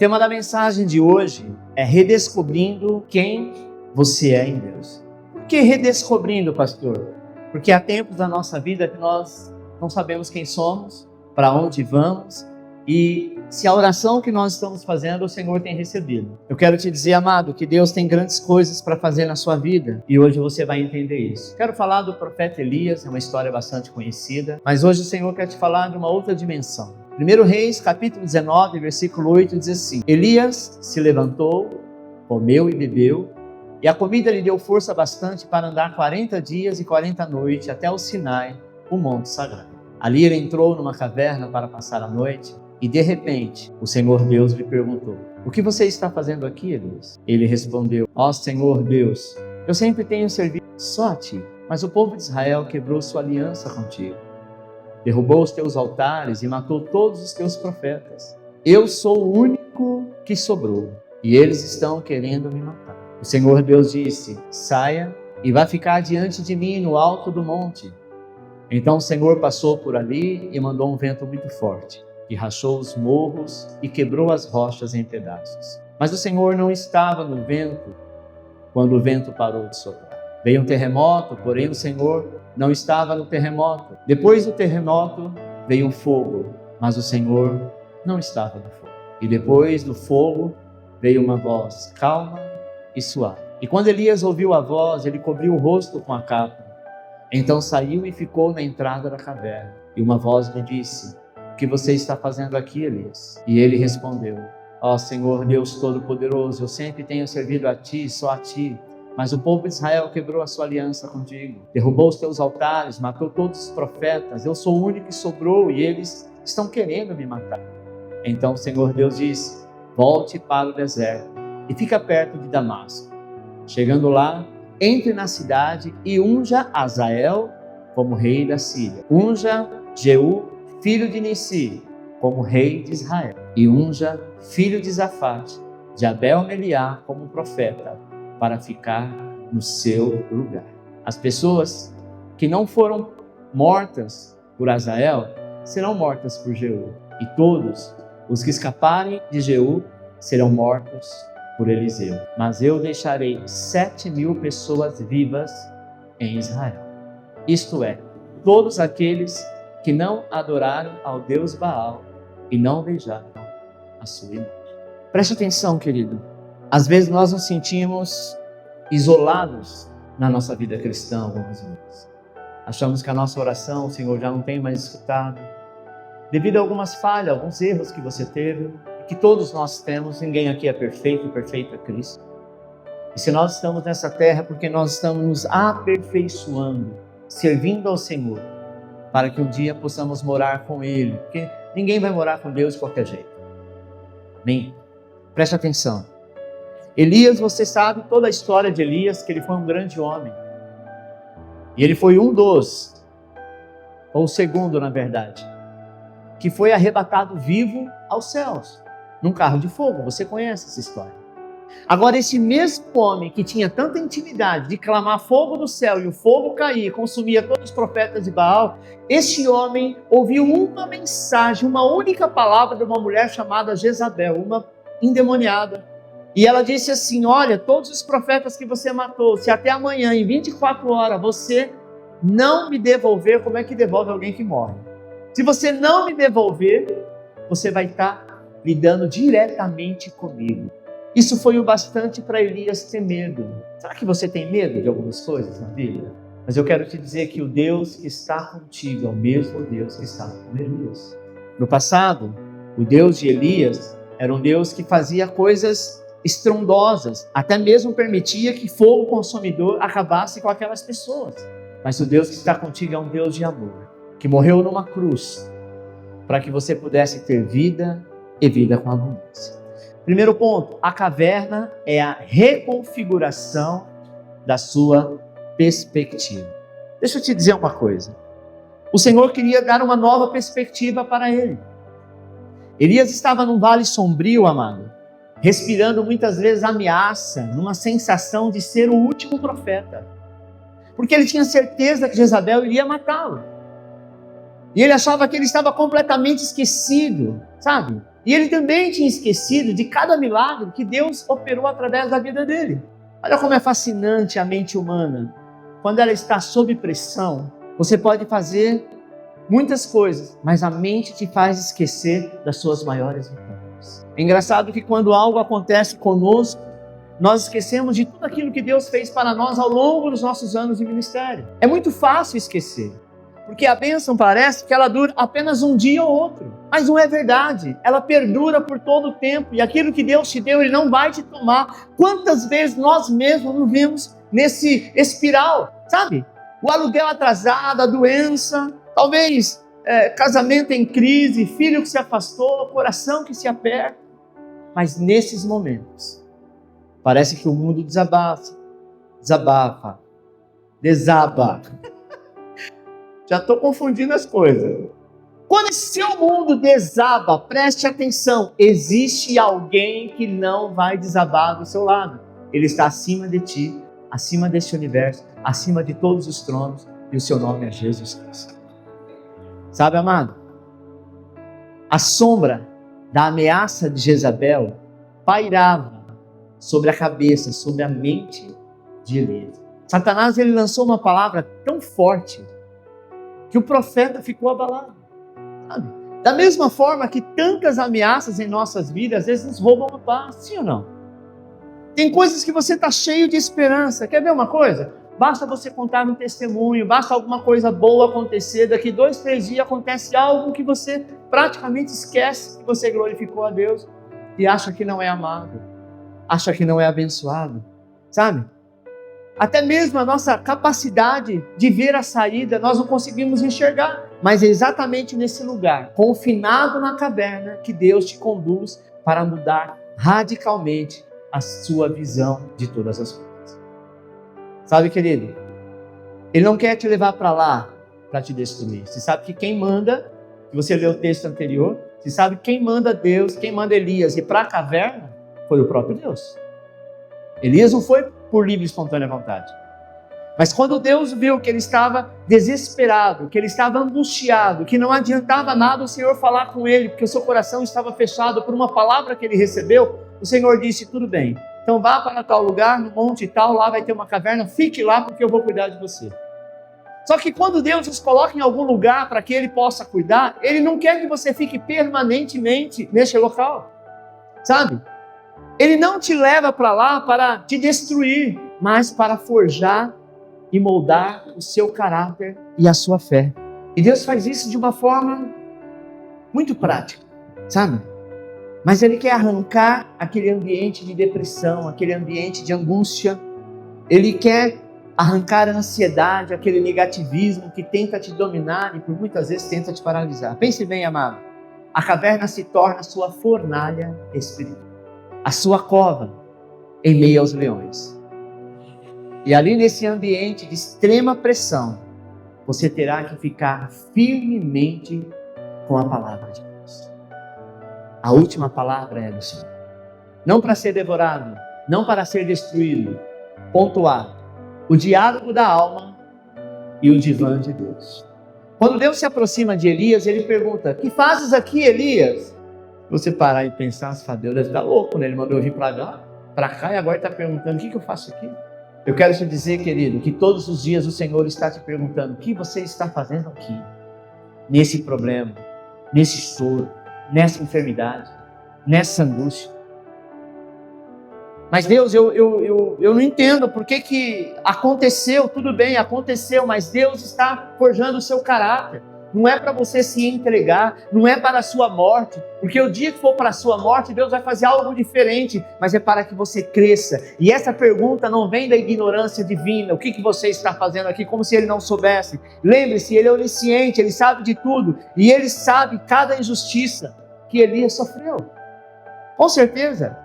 tema da mensagem de hoje é redescobrindo quem você é em Deus. Por que redescobrindo, pastor? Porque há tempos da nossa vida que nós não sabemos quem somos, para onde vamos e se a oração que nós estamos fazendo o Senhor tem recebido. Eu quero te dizer, amado, que Deus tem grandes coisas para fazer na sua vida e hoje você vai entender isso. Quero falar do profeta Elias, é uma história bastante conhecida, mas hoje o Senhor quer te falar de uma outra dimensão. 1 Reis, capítulo 19, versículo 8, diz assim: Elias se levantou, comeu e bebeu, e a comida lhe deu força bastante para andar 40 dias e 40 noites até o Sinai, o monte sagrado. Ali ele entrou numa caverna para passar a noite, e de repente o Senhor Deus lhe perguntou: o que você está fazendo aqui, Elias? Ele respondeu: ó Senhor Deus, eu sempre tenho servido só a ti, mas o povo de Israel quebrou sua aliança contigo. Derrubou os teus altares e matou todos os teus profetas. Eu sou o único que sobrou, e eles estão querendo me matar. O Senhor Deus disse: saia e vá ficar diante de mim no alto do monte. Então o Senhor passou por ali e mandou um vento muito forte, que rachou os morros e quebrou as rochas em pedaços. Mas o Senhor não estava no vento quando o vento parou de soprar. Veio um terremoto, porém o Senhor não estava no terremoto. Depois do terremoto veio um fogo, mas o Senhor não estava no fogo. E depois do fogo veio uma voz calma e suave. E quando Elias ouviu a voz, ele cobriu o rosto com a capa. Então saiu e ficou na entrada da caverna. E uma voz lhe disse: o que você está fazendo aqui, Elias? E ele respondeu: ó Senhor Deus Todo-Poderoso, eu sempre tenho servido a ti, só a ti. Mas o povo de Israel quebrou a sua aliança contigo, derrubou os teus altares, matou todos os profetas. Eu sou o único que sobrou e eles estão querendo me matar. Então o Senhor Deus disse: volte para o deserto e fica perto de Damasco. Chegando lá, entre na cidade e unja Azael como rei da Síria. Unja Jeú, filho de Nissi, como rei de Israel. E unja filho de Zafate, de Abel-Meliá, como profeta, para ficar no seu lugar. As pessoas que não foram mortas por Azael serão mortas por Jeú. E todos os que escaparem de Jeú serão mortos por Eliseu. Mas eu deixarei 7.000 pessoas vivas em Israel. Isto é, todos aqueles que não adoraram ao Deus Baal e não beijaram a sua imagem. Preste atenção, querido. Às vezes nós nos sentimos isolados na nossa vida cristã algumas vezes. Achamos que a nossa oração o Senhor já não tem mais escutado. Devido a algumas falhas, alguns erros que você teve, que todos nós temos, ninguém aqui é perfeito, perfeito é Cristo. E se nós estamos nessa terra, é porque nós estamos nos aperfeiçoando, servindo ao Senhor, para que um dia possamos morar com Ele, porque ninguém vai morar com Deus de qualquer jeito. Amém? Preste atenção. Elias, você sabe toda a história de Elias, que ele foi um grande homem. E ele foi um dos, ou o segundo na verdade, que foi arrebatado vivo aos céus, num carro de fogo. Você conhece essa história. Agora, esse mesmo homem que tinha tanta intimidade de clamar fogo do céu e o fogo cair, consumia todos os profetas de Baal, este homem ouviu uma mensagem, uma única palavra de uma mulher chamada Jezabel, uma endemoniada. E ela disse assim: olha, todos os profetas que você matou, se até amanhã, em 24 horas, você não me devolver, como é que devolve alguém que morre? Se você não me devolver, você vai estar lidando diretamente comigo. Isso foi o bastante para Elias ter medo. Será que você tem medo de algumas coisas na vida? Mas eu quero te dizer que o Deus que está contigo é o mesmo Deus que estava com Elias. No passado, o Deus de Elias era um Deus que fazia coisas estrondosas, até mesmo permitia que fogo consumidor acabasse com aquelas pessoas. Mas o Deus que está contigo é um Deus de amor, que morreu numa cruz para que você pudesse ter vida e vida com abundância. Primeiro ponto, a caverna é a reconfiguração da sua perspectiva. Deixa eu te dizer uma coisa. O Senhor queria dar uma nova perspectiva para ele. Elias estava num vale sombrio, amado, respirando muitas vezes ameaça, numa sensação de ser o último profeta. Porque ele tinha certeza que Jezabel iria matá-lo. E ele achava que ele estava completamente esquecido, sabe? E ele também tinha esquecido de cada milagre que Deus operou através da vida dele. Olha como é fascinante a mente humana. Quando ela está sob pressão, você pode fazer muitas coisas, mas a mente te faz esquecer das suas maiores vitórias. É engraçado que quando algo acontece conosco, nós esquecemos de tudo aquilo que Deus fez para nós ao longo dos nossos anos de ministério. É muito fácil esquecer, porque a bênção parece que ela dura apenas um dia ou outro. Mas não é verdade, ela perdura por todo o tempo, e aquilo que Deus te deu, Ele não vai te tomar. Quantas vezes nós mesmos nos vimos nesse espiral, sabe? O aluguel atrasado, a doença, talvez casamento em crise, filho que se afastou, coração que se aperta. Mas nesses momentos, parece que o mundo desaba. Já estou confundindo as coisas. Quando esse seu mundo desaba, preste atenção, existe alguém que não vai desabar do seu lado. Ele está acima de ti, acima deste universo, acima de todos os tronos, e o seu nome é Jesus Cristo. Sabe, amado? A sombra da ameaça de Jezabel pairava sobre a cabeça, sobre a mente de Elias. Satanás, ele lançou uma palavra tão forte que o profeta ficou abalado. Sabe? Da mesma forma que tantas ameaças em nossas vidas às vezes nos roubam a paz, sim ou não? Tem coisas que você está cheio de esperança. Quer ver uma coisa? Basta você contar um testemunho, basta alguma coisa boa acontecer, daqui 2, 3 dias acontece algo que você praticamente esquece que você glorificou a Deus e acha que não é amado, acha que não é abençoado, sabe? Até mesmo a nossa capacidade de ver a saída, nós não conseguimos enxergar. Mas é exatamente nesse lugar, confinado na caverna, que Deus te conduz para mudar radicalmente a sua visão de todas as coisas. Sabe, querido? Ele não quer te levar para lá para te destruir. Você sabe que quem manda, se você ler o texto anterior, você sabe quem manda Deus, quem manda Elias ir para a caverna, foi o próprio Deus. Elias não foi por livre e espontânea vontade. Mas quando Deus viu que ele estava desesperado, que ele estava angustiado, que não adiantava nada o Senhor falar com ele, porque o seu coração estava fechado por uma palavra que ele recebeu, o Senhor disse, tudo bem, então vá para tal lugar, no monte tal, lá vai ter uma caverna, fique lá porque eu vou cuidar de você. Só que quando Deus nos coloca em algum lugar para que Ele possa cuidar, Ele não quer que você fique permanentemente neste local, sabe? Ele não te leva para lá para te destruir, mas para forjar e moldar o seu caráter e a sua fé. E Deus faz isso de uma forma muito prática, sabe? Mas Ele quer arrancar aquele ambiente de depressão, aquele ambiente de angústia. Ele quer arrancar a ansiedade, aquele negativismo que tenta te dominar e por muitas vezes tenta te paralisar. Pense bem, amado. A caverna se torna a sua fornalha espiritual, a sua cova em meio aos leões. E ali nesse ambiente de extrema pressão, você terá que ficar firmemente com a palavra de Deus. A última palavra é do Senhor. Não para ser devorado, não para ser destruído. Ponto A. O diálogo da alma e o divã de Deus. Quando Deus se aproxima de Elias, ele pergunta, que fazes aqui, Elias? Você parar e pensar, Deus deve estar louco, né? Ele mandou eu vir para cá e agora está perguntando, o que eu faço aqui? Eu quero te dizer, querido, que todos os dias o Senhor está te perguntando, o que você está fazendo aqui? Nesse problema, nesse choro, nessa enfermidade, nessa angústia. Mas Deus, eu não entendo por que aconteceu, tudo bem, aconteceu, mas Deus está forjando o seu caráter. Não é para você se entregar, não é para a sua morte, porque o dia que for para a sua morte, Deus vai fazer algo diferente, mas é para que você cresça. E essa pergunta não vem da ignorância divina, o que você está fazendo aqui, como se Ele não soubesse. Lembre-se, Ele é onisciente, Ele sabe de tudo, e Ele sabe cada injustiça que Elias sofreu. Com certeza,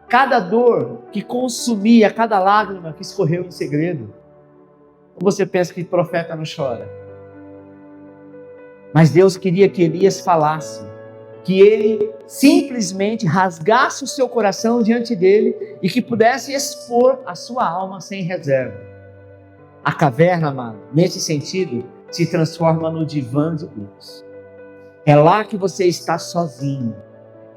cada dor que consumia, cada lágrima que escorreu em segredo. Ou você pensa que profeta não chora? Mas Deus queria que Elias falasse, que ele simplesmente rasgasse o seu coração diante dele e que pudesse expor a sua alma sem reserva. A caverna, amado, nesse sentido, se transforma no divã de Deus. É lá que você está sozinho.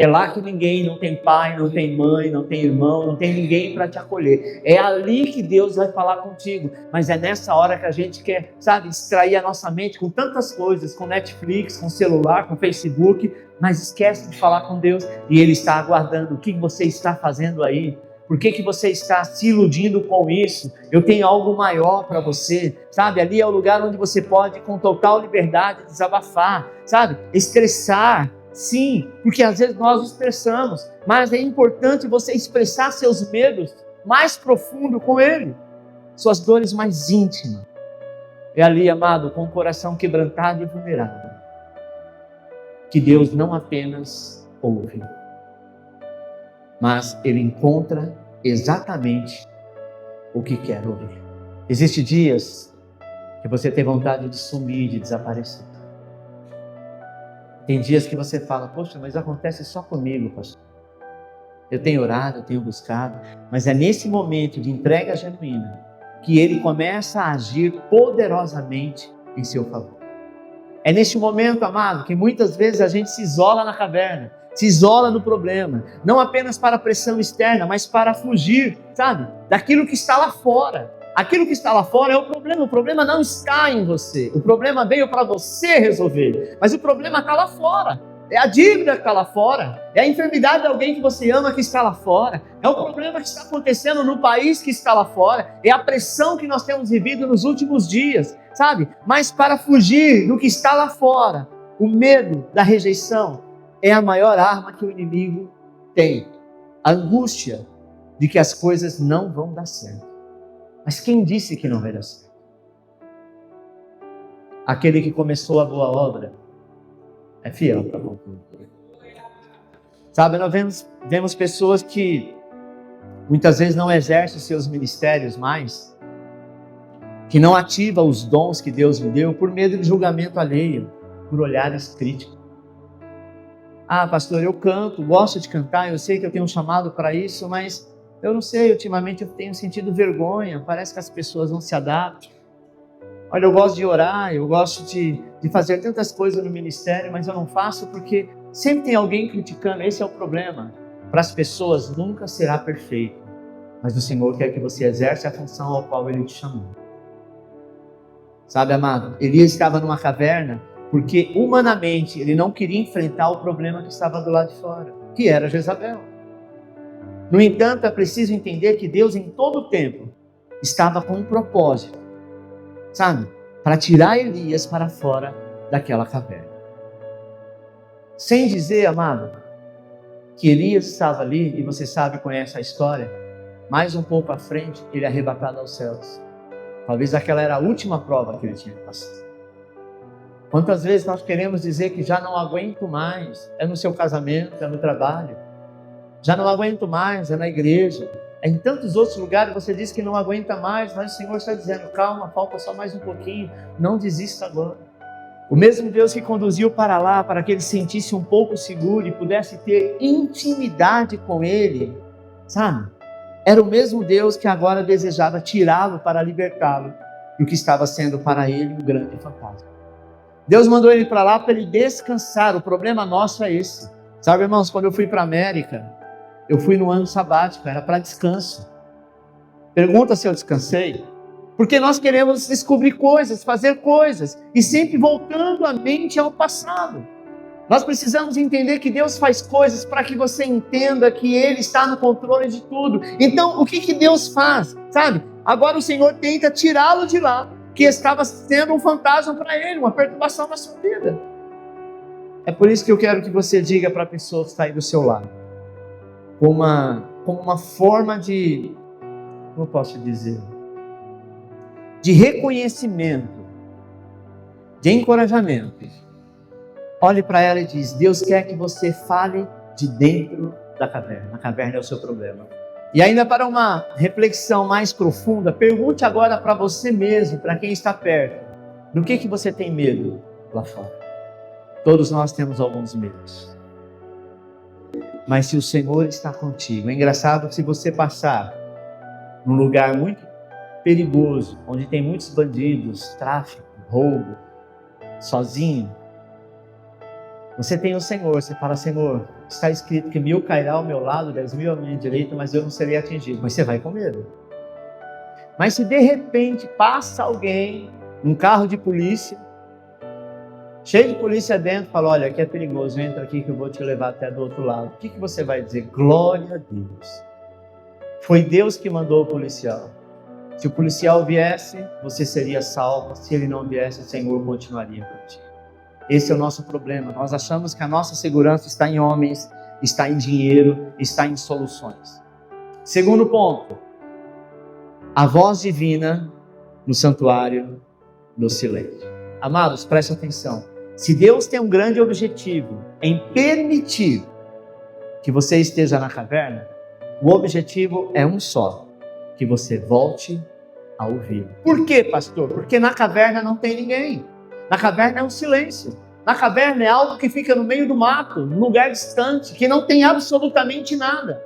É lá que ninguém, não tem pai, não tem mãe, não tem irmão, não tem ninguém para te acolher. É ali que Deus vai falar contigo. Mas é nessa hora que a gente quer, sabe, distrair a nossa mente com tantas coisas, com Netflix, com celular, com Facebook, mas esquece de falar com Deus e Ele está aguardando. O que você está fazendo aí? Por que você está se iludindo com isso? Eu tenho algo maior para você, sabe? Ali é o lugar onde você pode, com total liberdade, desabafar, sabe? Estressar. Sim, porque às vezes nós expressamos, mas é importante você expressar seus medos mais profundo com Ele, suas dores mais íntimas. É ali, amado, com o coração quebrantado e vulnerável, que Deus não apenas ouve, mas Ele encontra exatamente o que quer ouvir. Existem dias que você tem vontade de sumir, de desaparecer. Tem dias que você fala, poxa, mas acontece só comigo, pastor. Eu tenho orado, eu tenho buscado, mas é nesse momento de entrega genuína que Ele começa a agir poderosamente em seu favor. É neste momento, amado, que muitas vezes a gente se isola na caverna, se isola no problema, não apenas para a pressão externa, mas para fugir, sabe, daquilo que está lá fora. Aquilo que está lá fora é o problema não está em você, o problema veio para você resolver, mas o problema está lá fora, é a dívida que está lá fora, é a enfermidade de alguém que você ama que está lá fora, é o problema que está acontecendo no país que está lá fora, é a pressão que nós temos vivido nos últimos dias, sabe? Mas para fugir do que está lá fora, o medo da rejeição é a maior arma que o inimigo tem, a angústia de que as coisas não vão dar certo. Mas quem disse que não vai dar certo? Aquele que começou a boa obra é fiel para concluir. Sabe, nós vemos pessoas que muitas vezes não exercem seus ministérios mais, que não ativam os dons que Deus lhe deu por medo de julgamento alheio, por olhares críticos. Ah, pastor, eu canto, gosto de cantar, eu sei que eu tenho um chamado para isso, mas eu não sei, ultimamente eu tenho sentido vergonha, parece que as pessoas não se adaptam. Olha, eu gosto de orar, eu gosto de fazer tantas coisas no ministério, mas eu não faço porque sempre tem alguém criticando, esse é o problema. Para as pessoas nunca será perfeito, mas o Senhor quer que você exerça a função ao qual Ele te chamou. Sabe, amado, Elias estava numa caverna porque humanamente ele não queria enfrentar o problema que estava do lado de fora, que era Jezabel. No entanto, é preciso entender que Deus em todo o tempo estava com um propósito, sabe? Para tirar Elias para fora daquela caverna. Sem dizer, amado, que Elias estava ali, e você sabe, conhece a história, mais um pouco à frente, ele é arrebatado aos céus. Talvez aquela era a última prova que ele tinha que passar. Quantas vezes nós queremos dizer que já não aguento mais, é no seu casamento, é no trabalho, já não aguento mais, é na igreja, é em tantos outros lugares você diz que não aguenta mais, mas o Senhor está dizendo, calma, falta só mais um pouquinho, não desista agora. O mesmo Deus que conduziu para lá, para que ele se sentisse um pouco seguro e pudesse ter intimidade com Ele, sabe? Era o mesmo Deus que agora desejava tirá-lo para libertá-lo do que estava sendo para ele um grande fantasma. Deus mandou ele para lá para ele descansar, o problema nosso é esse. Sabe, irmãos, quando eu fui para a América, eu fui no ano sabático, era para descanso. Pergunta se eu descansei. Porque nós queremos descobrir coisas, fazer coisas, e sempre voltando a mente ao passado. Nós precisamos entender que Deus faz coisas para que você entenda que Ele está no controle de tudo. Então, o que Deus faz? Sabe? Agora o Senhor tenta tirá-lo de lá, que estava sendo um fantasma para ele, uma perturbação na sua vida. É por isso que eu quero que você diga para a pessoa que está aí do seu lado, como uma forma de, como eu posso dizer, de reconhecimento, de encorajamento. Olhe para ela e diz, Deus quer que você fale de dentro da caverna. A caverna é o seu problema. E ainda para uma reflexão mais profunda, pergunte agora para você mesmo, para quem está perto, do que você tem medo lá fora? Todos nós temos alguns medos. Mas se o Senhor está contigo, é engraçado que se você passar num lugar muito perigoso, onde tem muitos bandidos, tráfico, roubo, sozinho, Você tem o Senhor, você fala, Senhor, está escrito que 1000 cairá ao meu lado, 10.000 à minha direita, mas eu não serei atingido. Mas você vai com medo. Mas se de repente passa alguém, um carro de polícia, cheio de polícia dentro, fala, olha, aqui é perigoso, entra aqui que eu vou te levar até do outro lado. O que você vai dizer? Glória a Deus. Foi Deus que mandou o policial. Se o policial viesse, você seria salvo. Se ele não viesse, o Senhor continuaria contigo. Esse é o nosso problema. Nós achamos que a nossa segurança está em homens, está em dinheiro, está em soluções. Segundo ponto, a voz divina no santuário do silêncio. Amados, preste atenção. Se Deus tem um grande objetivo em permitir que você esteja na caverna, o objetivo é um só, que você volte a ouvir. Por quê, pastor? Porque na caverna não tem ninguém. Na caverna é um silêncio. Na caverna é algo que fica no meio do mato, num lugar distante, que não tem absolutamente nada.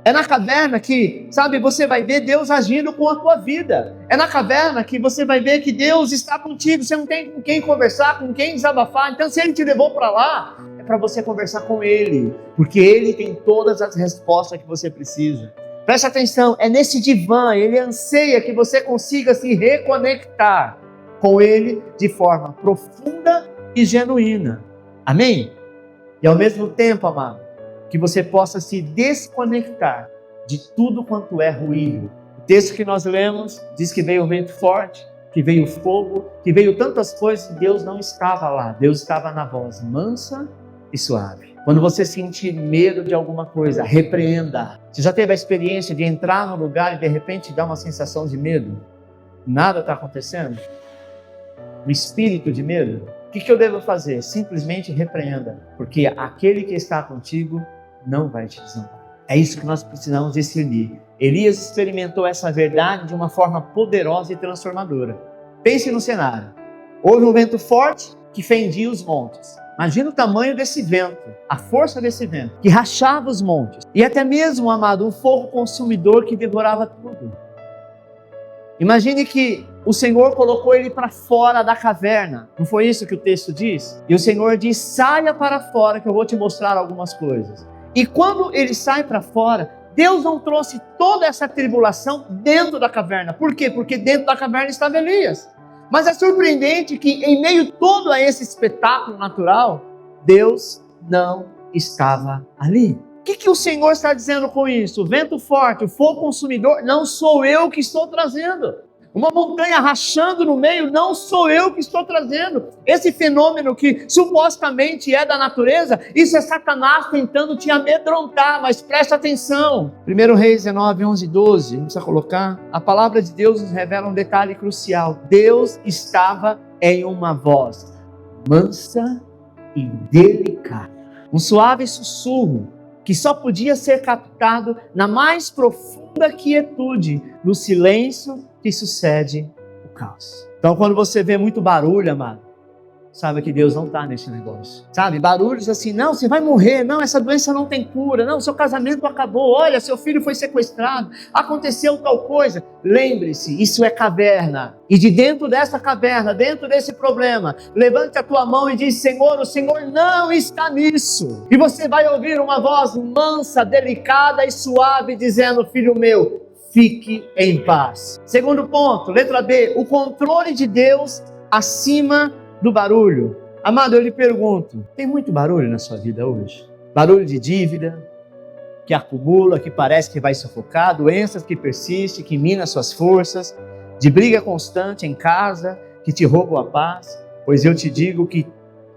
É na caverna que, sabe, você vai ver Deus agindo com a tua vida. É na caverna que você vai ver que Deus está contigo. Você não tem com quem conversar, com quem desabafar. Então, se Ele te levou para lá, é para você conversar com Ele. Porque Ele tem todas as respostas que você precisa. Preste atenção, é nesse divã, Ele anseia que você consiga se reconectar com Ele de forma profunda e genuína. Amém? E ao mesmo tempo, amado, que você possa se desconectar de tudo quanto é ruído. O texto que nós lemos diz que veio o vento forte, que veio o fogo, que veio tantas coisas que Deus não estava lá. Deus estava na voz mansa e suave. Quando você sentir medo de alguma coisa, repreenda. Você já teve a experiência de entrar num lugar e de repente dar uma sensação de medo? Nada está acontecendo? Um espírito de medo? O que eu devo fazer? Simplesmente repreenda, porque aquele que está contigo não vai te desamparar. É isso que nós precisamos discernir. Elias experimentou essa verdade de uma forma poderosa e transformadora. Pense no cenário. Houve um vento forte que fendia os montes. Imagina o tamanho desse vento, a força desse vento, que rachava os montes. E até mesmo, amado, um fogo consumidor que devorava tudo. Imagine que o Senhor colocou ele para fora da caverna. Não foi isso que o texto diz? E o Senhor diz, saia para fora que eu vou te mostrar algumas coisas. E quando ele sai para fora, Deus não trouxe toda essa tribulação dentro da caverna. Por quê? Porque dentro da caverna estava Elias. Mas é surpreendente que em meio todo a esse espetáculo natural, Deus não estava ali. O que o Senhor está dizendo com isso? O vento forte, o fogo consumidor, não sou eu que estou trazendo. Uma montanha rachando no meio, não sou eu que estou trazendo. Esse fenômeno que supostamente é da natureza, isso é Satanás tentando te amedrontar, mas presta atenção. 1 Reis 19, 11 e 12, não precisa colocar. A palavra de Deus nos revela um detalhe crucial. Deus estava em uma voz mansa e delicada. Um suave sussurro que só podia ser captado na mais profunda quietude, no silêncio que sucede o caos. Então, quando você vê muito barulho, amado, sabe que Deus não está nesse negócio. Sabe, barulhos assim, não, você vai morrer, não, essa doença não tem cura, não, seu casamento acabou, olha, seu filho foi sequestrado, aconteceu tal coisa. Lembre-se, isso é caverna. E de dentro dessa caverna, dentro desse problema, levante a tua mão e diz, Senhor, o Senhor não está nisso. E você vai ouvir uma voz mansa, delicada e suave, dizendo, filho meu, fique em paz. Segundo ponto, letra B, o controle de Deus acima do barulho. Amado, eu lhe pergunto, tem muito barulho na sua vida hoje? Barulho de dívida, que acumula, que parece que vai sufocar, doenças que persistem, que minam suas forças, de briga constante em casa, que te roubam a paz? Pois eu te digo que,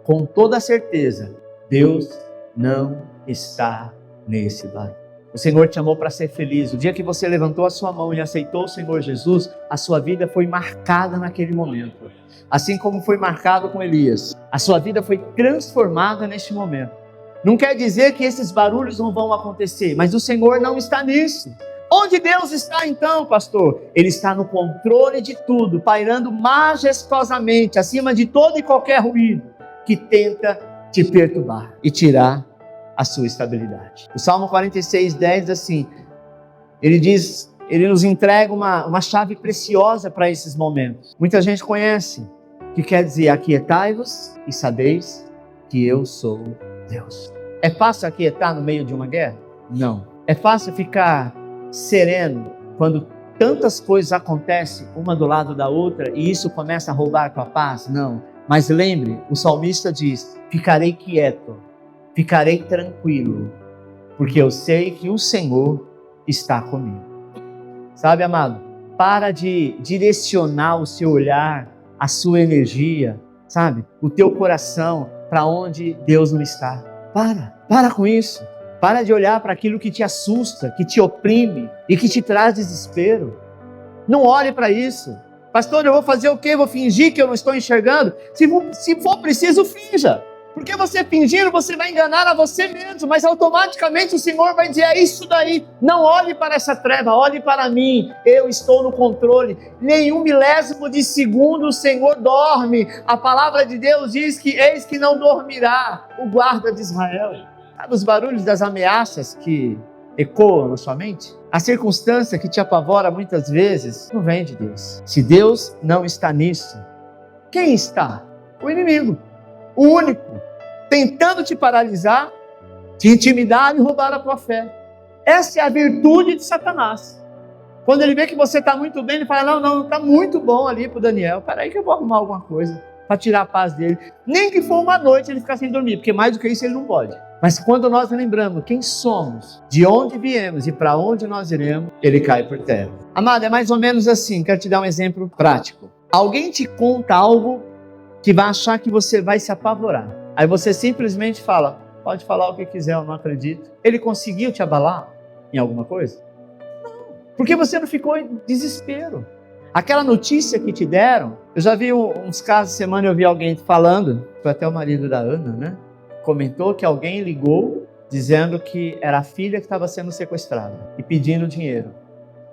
com toda certeza, Deus não está nesse barulho. O Senhor te chamou para ser feliz. O dia que você levantou a sua mão e aceitou o Senhor Jesus, a sua vida foi marcada naquele momento. Assim como foi marcado com Elias. A sua vida foi transformada neste momento. Não quer dizer que esses barulhos não vão acontecer, mas o Senhor não está nisso. Onde Deus está então, pastor? Ele está no controle de tudo, pairando majestosamente, acima de todo e qualquer ruído que tenta te perturbar e tirar a sua estabilidade. O Salmo 46, 10 diz assim, ele nos entrega uma chave preciosa para esses momentos. Muita gente conhece, que quer dizer aquietai-vos e sabeis que eu sou Deus. É fácil aquietar no meio de uma guerra? Não. É fácil ficar sereno quando tantas coisas acontecem uma do lado da outra e isso começa a roubar a tua paz? Não. Mas lembre, o salmista diz: ficarei quieto, ficarei tranquilo, porque eu sei que o Senhor está comigo. Sabe, amado? Para de direcionar o seu olhar, a sua energia, sabe? O teu coração para onde Deus não está. Para com isso. Para de olhar para aquilo que te assusta, que te oprime e que te traz desespero. Não olhe para isso. Pastor, eu vou fazer o quê? Vou fingir que eu não estou enxergando? Se for preciso, finja. Porque você fingindo, você vai enganar a você mesmo, mas automaticamente o Senhor vai dizer: é isso daí. Não olhe para essa treva, olhe para mim. Eu estou no controle. Nenhum milésimo de segundo o Senhor dorme. A palavra de Deus diz que eis que não dormirá o guarda de Israel. Sabe os barulhos das ameaças que ecoam na sua mente? A circunstância que te apavora muitas vezes não vem de Deus. Se Deus não está nisso, quem está? O inimigo, o único, tentando te paralisar, te intimidar e roubar a tua fé. Essa é a virtude de Satanás. Quando ele vê que você está muito bem, ele fala: não, está muito bom ali para o Daniel. Peraí que eu vou arrumar alguma coisa para tirar a paz dele. Nem que for uma noite ele ficar sem dormir, porque mais do que isso ele não pode. Mas quando nós lembramos quem somos, de onde viemos e para onde nós iremos, ele cai por terra. Amado, é mais ou menos assim. Quero te dar um exemplo prático. Alguém te conta algo que vai achar que você vai se apavorar. Aí você simplesmente fala: pode falar o que quiser, eu não acredito. Ele conseguiu te abalar em alguma coisa? Não. Porque você não ficou em desespero. Aquela notícia que te deram, eu já vi uns casos, semana eu vi alguém falando, foi até o marido da Ana, né? Comentou que alguém ligou dizendo que era a filha que estava sendo sequestrada e pedindo dinheiro.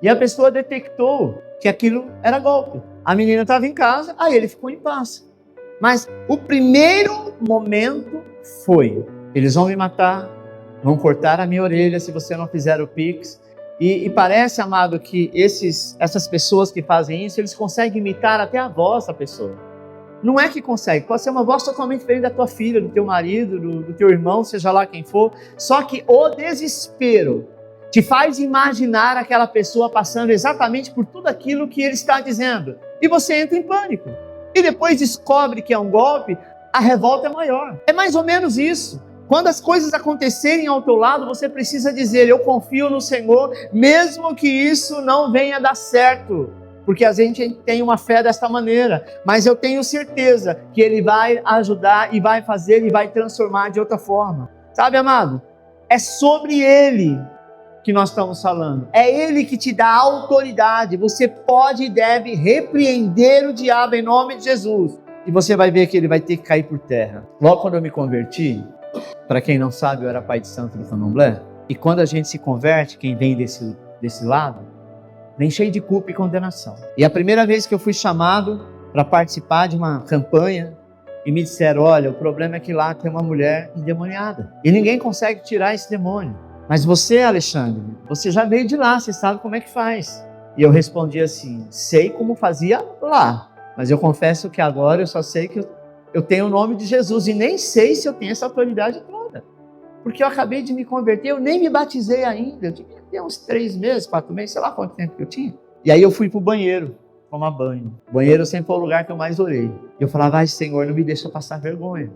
E a pessoa detectou que aquilo era golpe. A menina estava em casa, aí ele ficou em paz. Mas o primeiro momento foi: eles vão me matar, vão cortar a minha orelha se você não fizer o Pix. E parece, amado, que essas pessoas que fazem isso, eles conseguem imitar até a voz da pessoa. Não é que consegue, pode ser uma voz totalmente diferente da tua filha, do teu marido, do teu irmão, seja lá quem for. Só que o desespero te faz imaginar aquela pessoa passando exatamente por tudo aquilo que ele está dizendo. E você entra em pânico. E depois descobre que é um golpe, a revolta é maior. É mais ou menos isso. Quando as coisas acontecerem ao teu lado, você precisa dizer: eu confio no Senhor, mesmo que isso não venha dar certo. Porque a gente tem uma fé desta maneira, mas eu tenho certeza que Ele vai ajudar e vai fazer e vai transformar de outra forma. Sabe, amado? É sobre Ele que nós estamos falando. É Ele que te dá autoridade. Você pode e deve repreender o diabo em nome de Jesus. E você vai ver que ele vai ter que cair por terra. Logo quando eu me converti, para quem não sabe, eu era pai de santo do Candomblé. E quando a gente se converte, quem vem desse lado, vem cheio de culpa e condenação. E a primeira vez que eu fui chamado para participar de uma campanha, e me disseram: olha, o problema é que lá tem uma mulher endemoniada. E ninguém consegue tirar esse demônio. Mas você, Alexandre, você já veio de lá, você sabe como é que faz. E eu respondi assim: sei como fazia lá, mas eu confesso que agora eu só sei que eu tenho o nome de Jesus e nem sei se eu tenho essa autoridade toda. Porque eu acabei de me converter, eu nem me batizei ainda, eu devia ter uns 3 meses, 4 meses, sei lá quanto tempo que eu tinha. E aí eu fui pro banheiro tomar banho. O banheiro sempre foi o lugar que eu mais orei. Eu falava: ai, Senhor, não me deixa passar vergonha.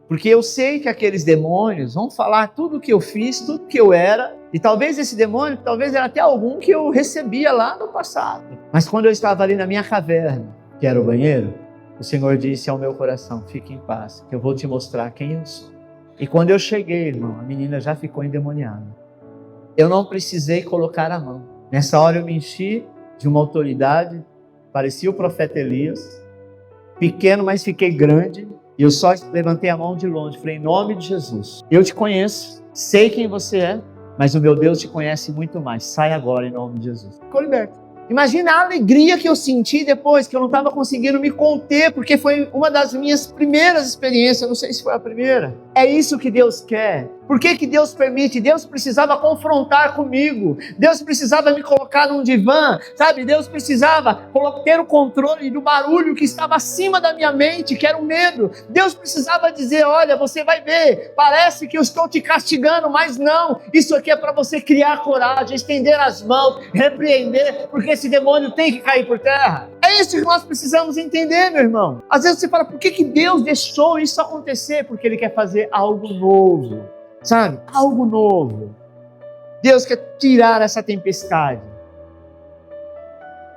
Porque eu sei que aqueles demônios vão falar tudo o que eu fiz, tudo que eu era. E talvez esse demônio, talvez era até algum que eu recebia lá no passado. Mas quando eu estava ali na minha caverna, que era o banheiro, o Senhor disse ao meu coração: fique em paz, que eu vou te mostrar quem eu sou. E quando eu cheguei, irmão, a menina já ficou endemoniada. Eu não precisei colocar a mão. Nessa hora eu me enchi de uma autoridade, parecia o profeta Elias. Pequeno, mas fiquei grande. E eu só levantei a mão de longe, falei: em nome de Jesus, eu te conheço, sei quem você é, mas o meu Deus te conhece muito mais. Sai agora em nome de Jesus. Ficou liberto. Imagina a alegria que eu senti depois, que eu não estava conseguindo me conter, porque foi uma das minhas primeiras experiências, não sei se foi a primeira. É isso que Deus quer. Por que Deus permite? Deus precisava confrontar comigo. Deus precisava me colocar num divã, sabe? Deus precisava ter o controle do barulho que estava acima da minha mente, que era o medo. Deus precisava dizer, olha, você vai ver, parece que eu estou te castigando, mas não. Isso aqui é para você criar coragem, estender as mãos, repreender, porque esse demônio tem que cair por terra. É isso que nós precisamos entender, meu irmão. Às vezes você fala, por que Deus deixou isso acontecer? Porque Ele quer fazer algo novo. Sabe? Algo novo. Deus quer tirar essa tempestade.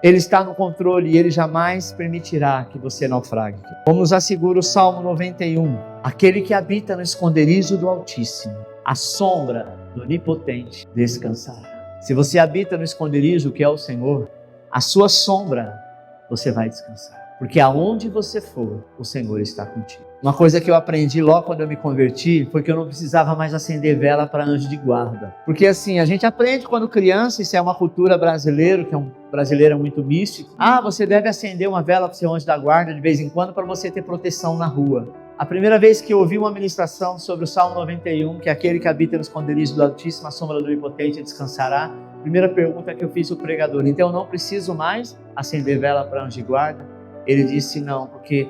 Ele está no controle e Ele jamais permitirá que você naufrague. Como nos assegura o Salmo 91, aquele que habita no esconderijo do Altíssimo, a sombra do Onipotente descansará. Se você habita no esconderijo que é o Senhor, a sua sombra você vai descansar. Porque aonde você for, o Senhor está contigo. Uma coisa que eu aprendi logo quando eu me converti foi que eu não precisava mais acender vela para anjo de guarda. Porque assim, a gente aprende quando criança, isso é uma cultura brasileira, que brasileiro é muito místico. Você deve acender uma vela para o seu anjo da guarda de vez em quando para você ter proteção na rua. A primeira vez que eu ouvi uma ministração sobre o Salmo 91, que é aquele que habita no esconderijo do Altíssimo, a sombra do Onipotente descansará, a primeira pergunta que eu fiz ao pregador, então eu não preciso mais acender vela para anjo de guarda? Ele disse não, porque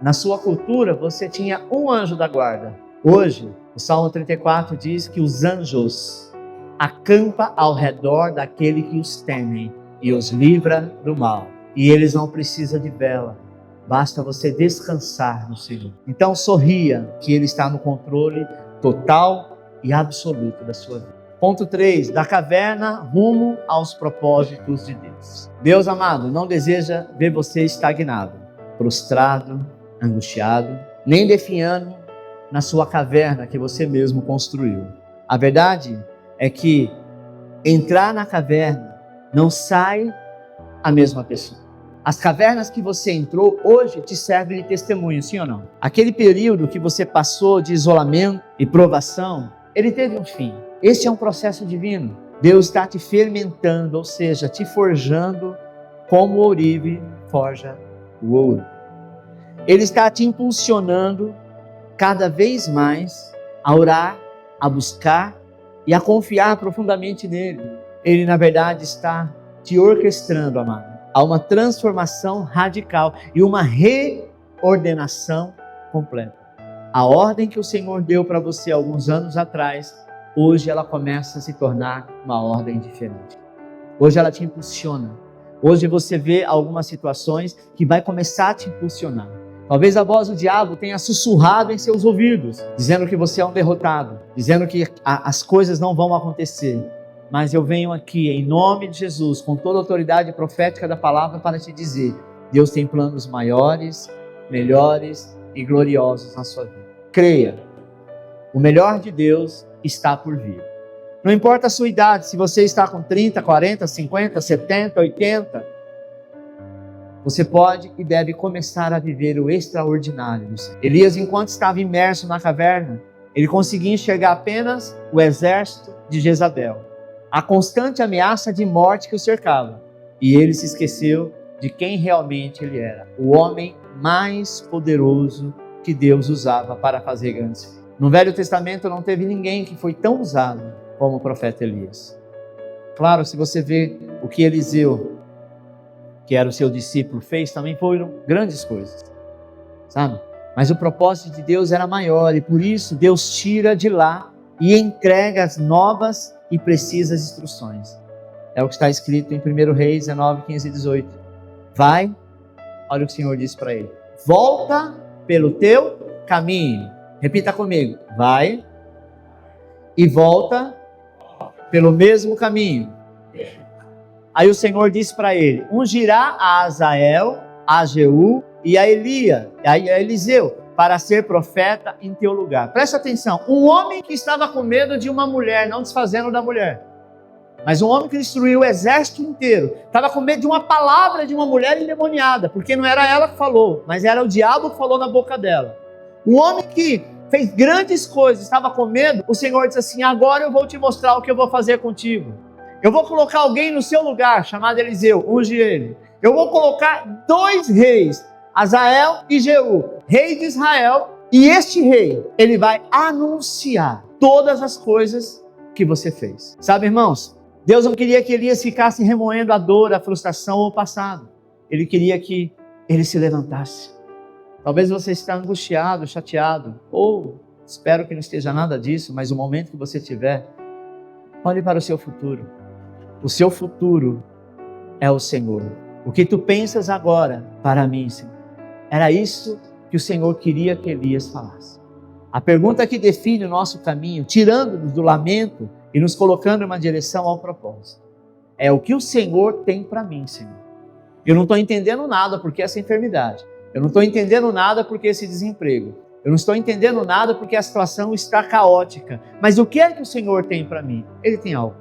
na sua cultura você tinha um anjo da guarda. Hoje, o Salmo 34 diz que os anjos acampam ao redor daquele que os temem e os livra do mal. E eles não precisam de vela, basta você descansar no Senhor. Então sorria que Ele está no controle total e absoluto da sua vida. Ponto 3, da caverna rumo aos propósitos de Deus. Deus amado não deseja ver você estagnado, prostrado, angustiado, nem definhando na sua caverna que você mesmo construiu. A verdade é que entrar na caverna não sai a mesma pessoa. As cavernas que você entrou hoje te servem de testemunho, sim ou não? Aquele período que você passou de isolamento e provação, ele teve um fim. Este é um processo divino. Deus está te fermentando, ou seja, te forjando como o ourive forja o ouro. Ele está te impulsionando cada vez mais a orar, a buscar e a confiar profundamente nele. Ele, na verdade, está te orquestrando, amado, a uma transformação radical e uma reordenação completa. A ordem que o Senhor deu para você alguns anos atrás, hoje ela começa a se tornar uma ordem diferente. Hoje ela te impulsiona. Hoje você vê algumas situações que vai começar a te impulsionar. Talvez a voz do diabo tenha sussurrado em seus ouvidos, dizendo que você é um derrotado, dizendo que as coisas não vão acontecer. Mas eu venho aqui, em nome de Jesus, com toda a autoridade profética da palavra, para te dizer: Deus tem planos maiores, melhores e gloriosos na sua vida. Creia, o melhor de Deus está por vir. Não importa a sua idade, se você está com 30, 40, 50, 70, 80, você pode e deve começar a viver o extraordinário do Senhor. Elias, enquanto estava imerso na caverna, ele conseguia enxergar apenas o exército de Jezabel, a constante ameaça de morte que o cercava. E ele se esqueceu de quem realmente ele era, o homem mais poderoso que Deus usava para fazer grandes feitos. No Velho Testamento não teve ninguém que foi tão usado como o profeta Elias. Claro, se você vê o que Eliseu, que era o seu discípulo, fez, também foram grandes coisas, sabe? Mas o propósito de Deus era maior e por isso Deus tira de lá e entrega as novas e precisas instruções. É o que está escrito em 1 Reis 19, 15 e 18. Vai, olha o que o Senhor disse para ele: volta pelo teu caminho. Repita comigo: vai e volta pelo mesmo caminho. Aí o Senhor disse para ele: ungirá a Azael, a Jeú e a Eliseu para ser profeta em teu lugar. Presta atenção, um homem que estava com medo de uma mulher, não desfazendo da mulher, mas um homem que destruiu o exército inteiro, estava com medo de uma palavra de uma mulher endemoniada, porque não era ela que falou, mas era o diabo que falou na boca dela. Um homem que fez grandes coisas, estava com medo. O Senhor disse assim: agora eu vou te mostrar o que eu vou fazer contigo. Eu vou colocar alguém no seu lugar, chamado Eliseu, unge ele. Eu vou colocar 2 reis, Azael e Jeú, rei de Israel. E este rei, ele vai anunciar todas as coisas que você fez. Sabe, irmãos, Deus não queria que Elias ficasse remoendo a dor, a frustração ou o passado. Ele queria que ele se levantasse. Talvez você esteja angustiado, chateado, ou espero que não esteja nada disso, mas o momento que você tiver, olhe para o seu futuro. O seu futuro é o Senhor. O que tu pensas agora, para mim, Senhor, era isso que o Senhor queria que Elias falasse. A pergunta que define o nosso caminho, tirando-nos do lamento e nos colocando em uma direção ao propósito, é o que o Senhor tem para mim, Senhor. Eu não estou entendendo nada porque essa enfermidade. Eu não estou entendendo nada porque esse desemprego. Eu não estou entendendo nada porque a situação está caótica. Mas o que é que o Senhor tem para mim? Ele tem algo.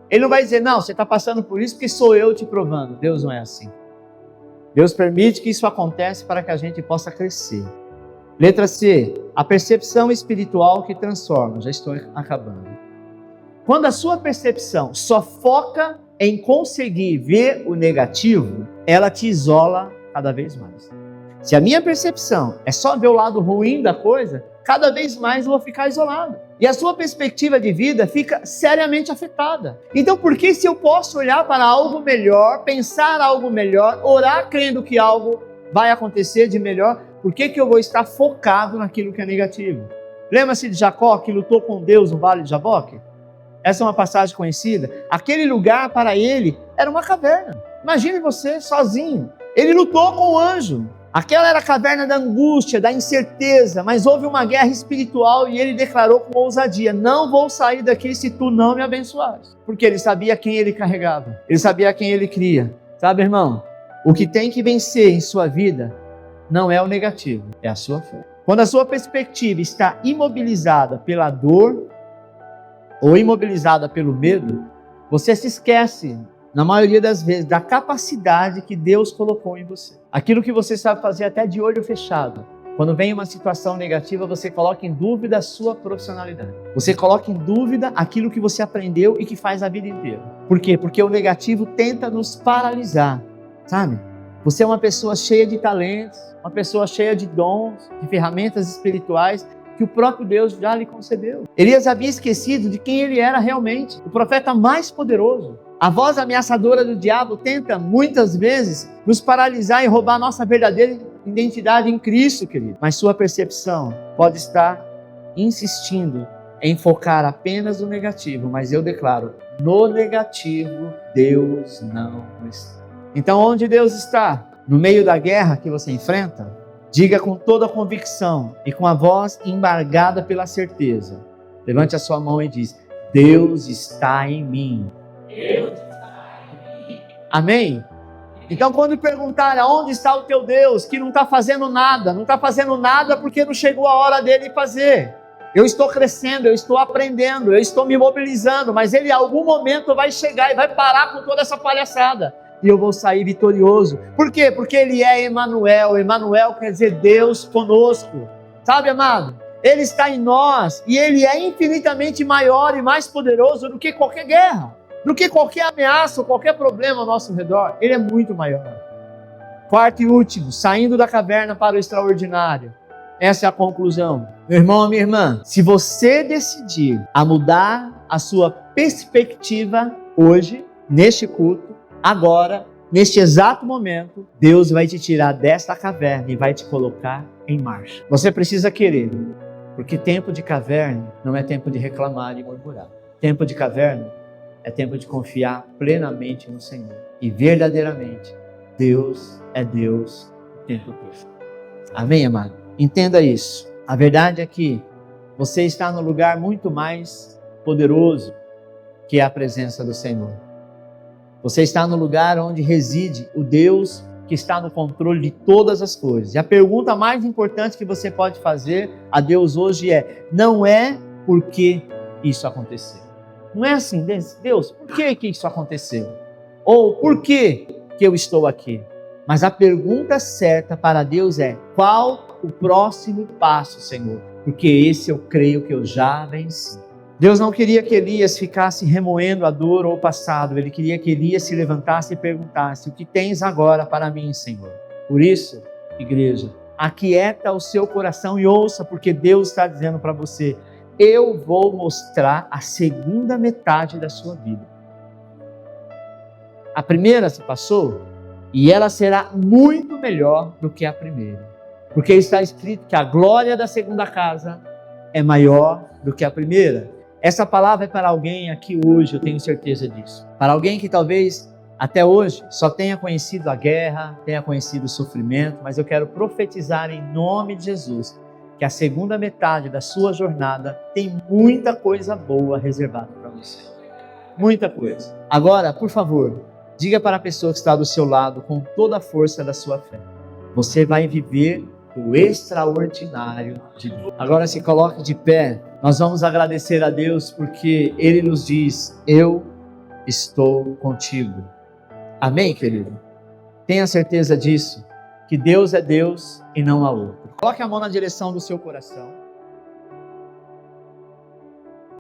Ele não vai dizer, não, você está passando por isso porque sou eu te provando. Deus não é assim. Deus permite que isso aconteça para que a gente possa crescer. Letra C, a percepção espiritual que transforma. Já estou acabando. Quando a sua percepção só foca em conseguir ver o negativo, ela te isola cada vez mais. Se a minha percepção é só ver o lado ruim da coisa, cada vez mais eu vou ficar isolado. E a sua perspectiva de vida fica seriamente afetada. Então, por que se eu posso olhar para algo melhor, pensar algo melhor, orar crendo que algo vai acontecer de melhor, por que eu vou estar focado naquilo que é negativo? Lembra-se de Jacó que lutou com Deus no Vale de Jaboque? Essa é uma passagem conhecida. Aquele lugar para ele era uma caverna. Imagine você sozinho. Ele lutou com o anjo. Aquela era a caverna da angústia, da incerteza, mas houve uma guerra espiritual e ele declarou com ousadia, não vou sair daqui se tu não me abençoares. Porque ele sabia quem ele carregava, ele sabia quem ele cria. Sabe, irmão, o que tem que vencer em sua vida não é o negativo, é a sua fé. Quando a sua perspectiva está imobilizada pela dor ou imobilizada pelo medo, você se esquece, na maioria das vezes, da capacidade que Deus colocou em você. Aquilo que você sabe fazer até de olho fechado. Quando vem uma situação negativa, você coloca em dúvida a sua profissionalidade. Você coloca em dúvida aquilo que você aprendeu e que faz a vida inteira. Por quê? Porque o negativo tenta nos paralisar, sabe? Você é uma pessoa cheia de talentos, uma pessoa cheia de dons, de ferramentas espirituais, que o próprio Deus já lhe concedeu. Elias havia esquecido de quem ele era realmente, o profeta mais poderoso. A voz ameaçadora do diabo tenta, muitas vezes, nos paralisar e roubar nossa verdadeira identidade em Cristo, querido. Mas sua percepção pode estar insistindo em focar apenas no negativo, mas eu declaro, no negativo, Deus não está. Então, onde Deus está? No meio da guerra que você enfrenta? Diga com toda a convicção e com a voz embargada pela certeza. Levante a sua mão e diz, Deus está em mim. Deus está em mim. Amém? Então, quando perguntar aonde está o teu Deus, que não está fazendo nada, não está fazendo nada porque não chegou a hora dele fazer. Eu estou crescendo, eu estou aprendendo, eu estou me mobilizando, mas ele em algum momento vai chegar e vai parar com toda essa palhaçada. E eu vou sair vitorioso. Por quê? Porque ele é Emanuel. Emanuel quer dizer Deus conosco. Sabe, amado? Ele está em nós e ele é infinitamente maior e mais poderoso do que qualquer guerra, do que qualquer ameaça ou qualquer problema ao nosso redor. Ele é muito maior. Quarto e último, saindo da caverna para o extraordinário. Essa é a conclusão. Meu irmão, minha irmã, se você decidir a mudar a sua perspectiva hoje, neste culto, agora, neste exato momento, Deus vai te tirar desta caverna e vai te colocar em marcha. Você precisa querer, porque tempo de caverna não é tempo de reclamar e murmurar. Tempo de caverna é tempo de confiar plenamente no Senhor. E verdadeiramente, Deus é Deus o tempo todo. Amém, amado? Entenda isso. A verdade é que você está no lugar muito mais poderoso que é a presença do Senhor. Você está no lugar onde reside o Deus que está no controle de todas as coisas. E a pergunta mais importante que você pode fazer a Deus hoje é, não é por que isso aconteceu. Não é assim, Deus, por que isso aconteceu? Ou por que eu estou aqui? Mas a pergunta certa para Deus é, qual o próximo passo, Senhor? Porque esse eu creio que eu já venci. Deus não queria que Elias ficasse remoendo a dor ou o passado. Ele queria que Elias se levantasse e perguntasse: o que tens agora para mim, Senhor? Por isso, igreja, aquieta o seu coração e ouça, porque Deus está dizendo para você: eu vou mostrar a segunda metade da sua vida. A primeira se passou e ela será muito melhor do que a primeira. Porque está escrito que a glória da segunda casa é maior do que a primeira. Essa palavra é para alguém aqui hoje, eu tenho certeza disso. Para alguém que talvez até hoje só tenha conhecido a guerra, tenha conhecido o sofrimento, mas eu quero profetizar em nome de Jesus que a segunda metade da sua jornada tem muita coisa boa reservada para você. Muita coisa. Agora, por favor, diga para a pessoa que está do seu lado com toda a força da sua fé: você vai viver o extraordinário de Deus. Agora se coloque de pé. Nós vamos agradecer a Deus porque Ele nos diz: eu estou contigo. Amém, querido? Tenha certeza disso, que Deus é Deus e não há outro. Coloque a mão na direção do seu coração.